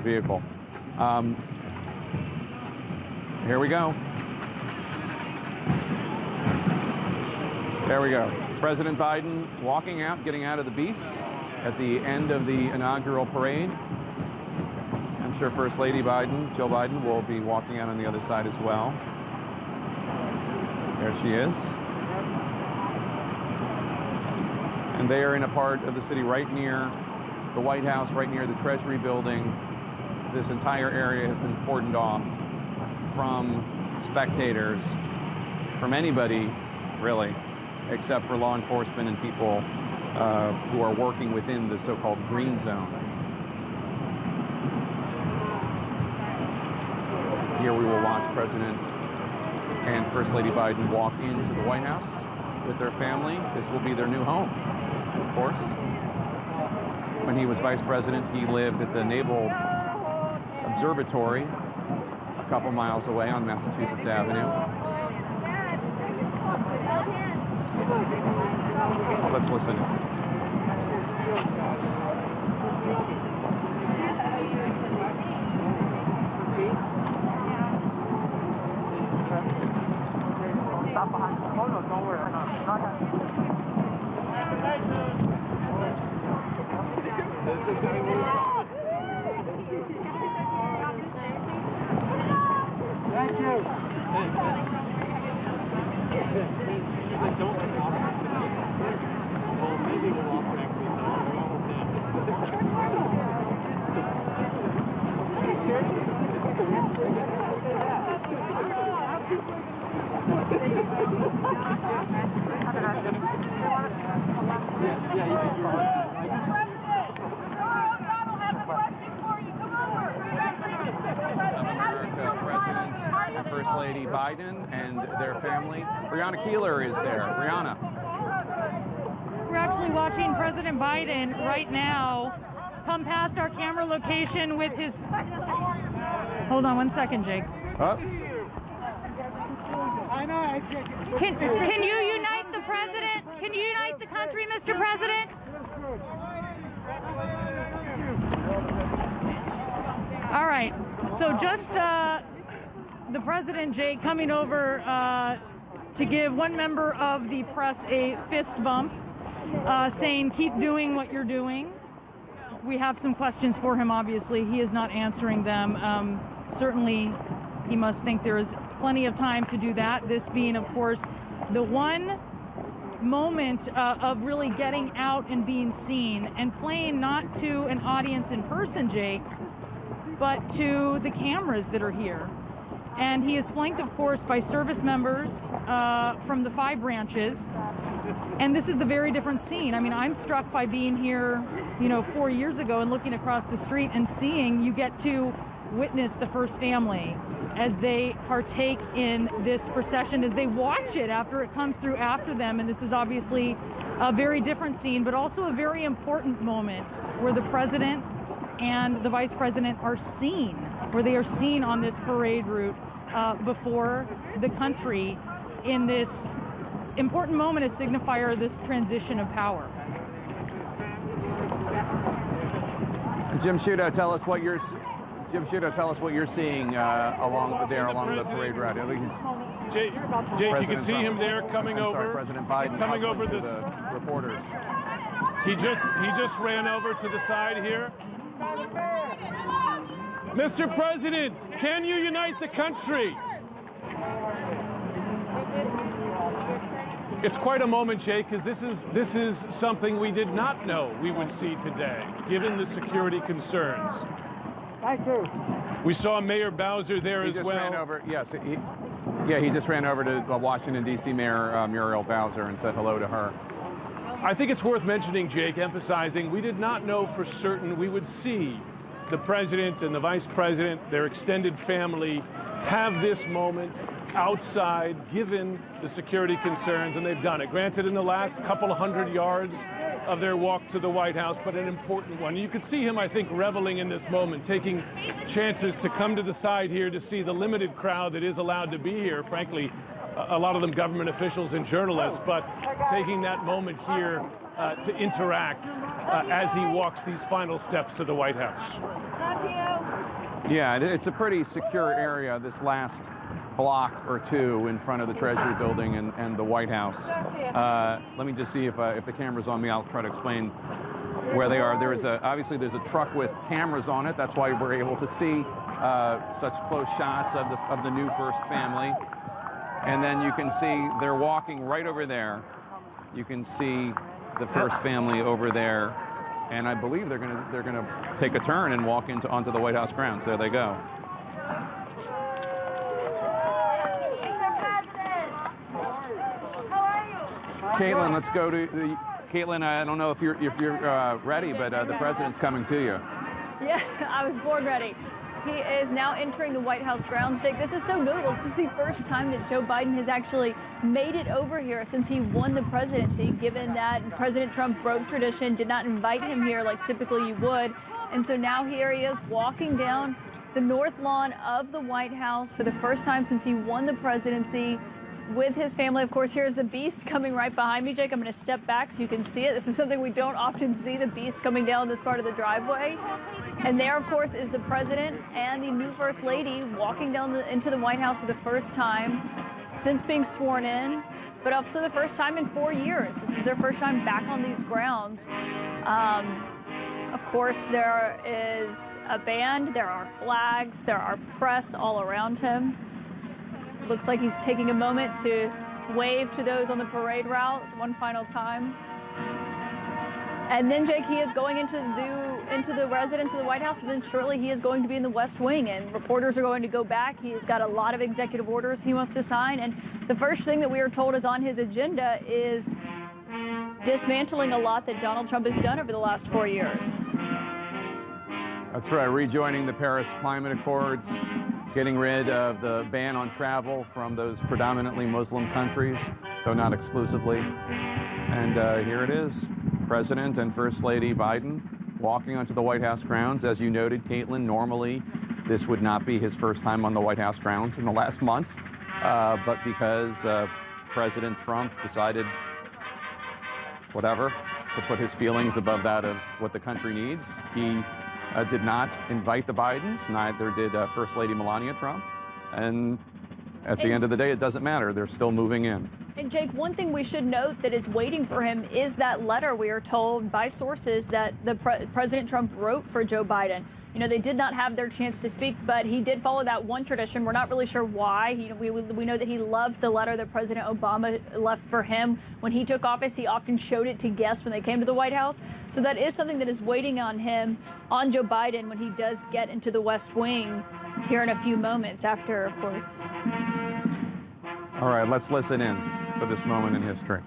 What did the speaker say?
vehicle. Here we go. There we go. President Biden walking out, getting out of the Beast at the end of the inaugural parade. I'm sure First Lady Biden, Jill Biden, will be walking out on the other side as well. There she is. And they are in a part of the city right near the White House, right near the Treasury building. This entire area has been cordoned off from spectators, from anybody, really, except for law enforcement and people who are working within the so-called green zone. Here we will watch President and First Lady Biden walk into the White House with their family. This will be their new home, of course. When he was vice president, he lived at the Naval Observatory a couple miles away on Massachusetts Avenue. Let's listen. Thank you. President and First Lady Biden and their family. Brianna Keeler is there. Brianna. We're actually watching President Biden right now come past our camera location with his... Hold on one second, Jake. Can you unite the president? Can you unite the country, Mr. President? All right. So just the president, Jake, coming over to give one member of the press a fist bump, saying, keep doing what you're doing. We have some questions for him, obviously. He is not answering them. Certainly, he must think there is plenty of time to do that. This being, of course, the one moment of really getting out and being seen and playing not to an audience in person, Jake, but to the cameras that are here. And he is flanked, of course, by service members from the 5 branches. And this is the very different scene. I mean, I'm struck by being here, 4 years ago and looking across the street and seeing you get to witness the first family as they partake in this procession, as they watch it after it comes through after them. And this is obviously a very different scene, but also a very important moment where the president and the vice president are seen, where they are seen on this parade route before the country in this important moment, a signifier of this transition of power. Jim Sciutto, tell us what you're seeing along the parade route. Jake, you can see him there coming over. President Biden coming over to this. The reporters. He just ran over to the side here. Mr. President, can you unite the country? It's quite a moment, Jake, because this is something we did not know we would see today, given the security concerns. Thank you. We saw Mayor Bowser there as well. Ran over, yes, he just ran over to Washington, D.C. Mayor Muriel Bowser and said hello to her. I think it's worth mentioning, Jake, emphasizing we did not know for certain we would see the president and the vice president, their extended family, have this moment outside, given the security concerns, and they've done it. Granted, in the last couple of 100 yards of their walk to the White House, but an important one. You could see him, I think, reveling in this moment, taking chances to come to the side here to see the limited crowd that is allowed to be here, frankly, a lot of them government officials and journalists, but taking that moment here to interact as he walks these final steps to the White House. Yeah, it's a pretty secure area, this last block or two in front of the Treasury building and the White House. Let me just see if the camera's on me. I'll try to explain where they are. Obviously there's a truck with cameras on it. That's why we're able to see such close shots of the new first family. And then you can see they're walking right over there. You can see the first family over there, and I believe they're gonna take a turn and walk onto the White House grounds. There they go. Caitlin, let's go to the. Caitlin, I don't know if you're ready, but the president's coming to you. Yeah, I was born ready. He is now entering the White House grounds, Jake. This is so notable. This is the first time that Joe Biden has actually made it over here since he won the presidency, given that President Trump broke tradition, did not invite him here like typically you would. And so now here he is walking down the north lawn of the White House for the first time since he won the presidency with his family. Of course, here's the Beast coming right behind me, Jake. I'm going to step back so you can see it. This is something we don't often see, the Beast coming down this part of the driveway. And there, of course, is the president and the new first lady walking down into the White House for the first time since being sworn in, but also the first time in 4 years. This is their first time back on these grounds. Of course, there is a band, there are flags, there are press all around him. Looks like he's taking a moment to wave to those on the parade route one final time. And then, Jake, he is going into the residence of the White House, and then shortly he is going to be in the West Wing, and reporters are going to go back. He has got a lot of executive orders he wants to sign, and the first thing that we are told is on his agenda is dismantling a lot that Donald Trump has done over the last 4 years. That's right, rejoining the Paris Climate Accords, getting rid of the ban on travel from those predominantly Muslim countries, though not exclusively. And here it is, President and First Lady Biden walking onto the White House grounds. As you noted, Caitlin, normally this would not be his first time on the White House grounds in the last month, but because President Trump decided, whatever, to put his feelings above that of what the country needs, he did not invite the Bidens, neither did First Lady Melania Trump. And at the end of the day, it doesn't matter. They're still moving in. And Jake, one thing we should note that is waiting for him is that letter we are told by sources that President Trump wrote for Joe Biden. You know, they did not have their chance to speak, but he did follow that one tradition. We're not really sure why. We know that he loved the letter that President Obama left for him when he took office. He often showed it to guests when they came to the White House. So that is something that is waiting on him, on Joe Biden, when he does get into the West Wing here in a few moments after, of course. All right, let's listen in for this moment in history.